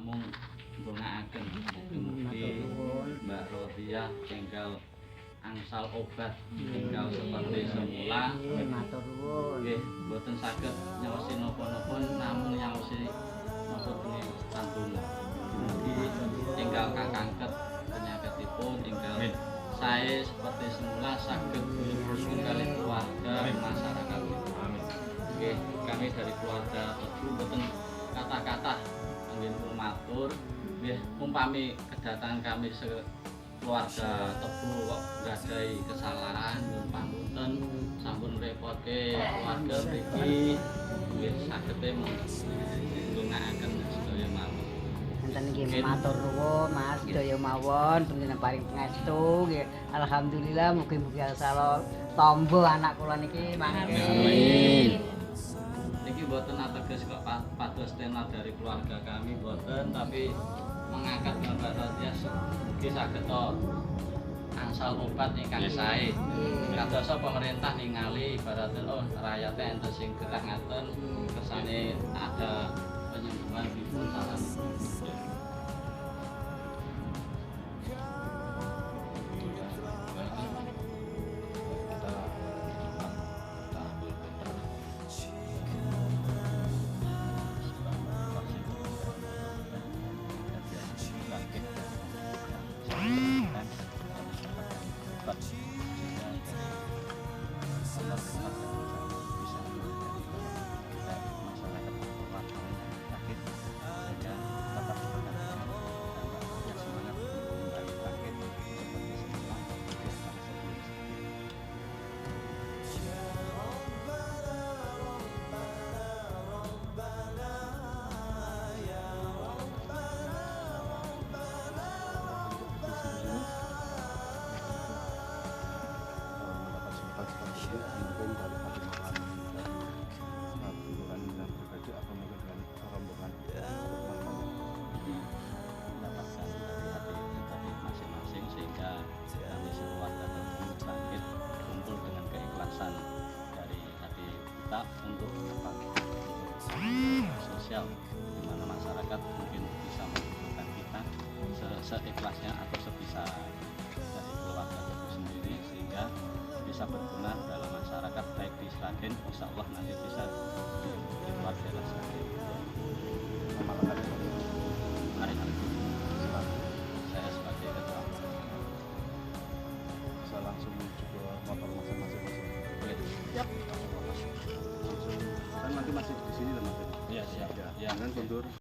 namung ndongaaken mugi Mbak Rodia enggal angsal obat enggal seperti semula. Matur nuwun. Nggih, boten saged nyaosi napa-napa namung nyaosi napa dene santun. Mugi enggal kakangket penyakitipun enggal sae seperti semula saged berhubung kali keluarga masyarakat. Nggih, kami dari keluarga Tebu boten kata-kata anggenipun matur. Nggih, umpami kedatangan kami keluarga Tebu kok nggadahi kesalahan nyuwun pamunten sampun repotke keluarga mriki. Nggih, saged ndongaaken sedaya mawon. Enten nggih matur nuwun Mas sedaya mawon panjenengan paring pangestu nggih. Alhamdulillah mugi-mugi asal tombo anak kula niki mangke. Amin. Niki boten ateges kok pados tenal dari keluarga kami boten, tapi mengangkat Mbak Rodia mugi saged to angsal obat ingkang sae. Kadosa pemerintah ningali ibaratnya rakyate enten sing gerah ngaten kersane ada penyembuhan dipun saran. Untuk sosial di mana masyarakat mungkin bisa membutuhkan kita seikhlasnya atau sebisa dari keluarga itu sendiri sehingga bisa berguna dalam masyarakat baik di Sragen insya Allah nanti bisa di luar daerah Sragen.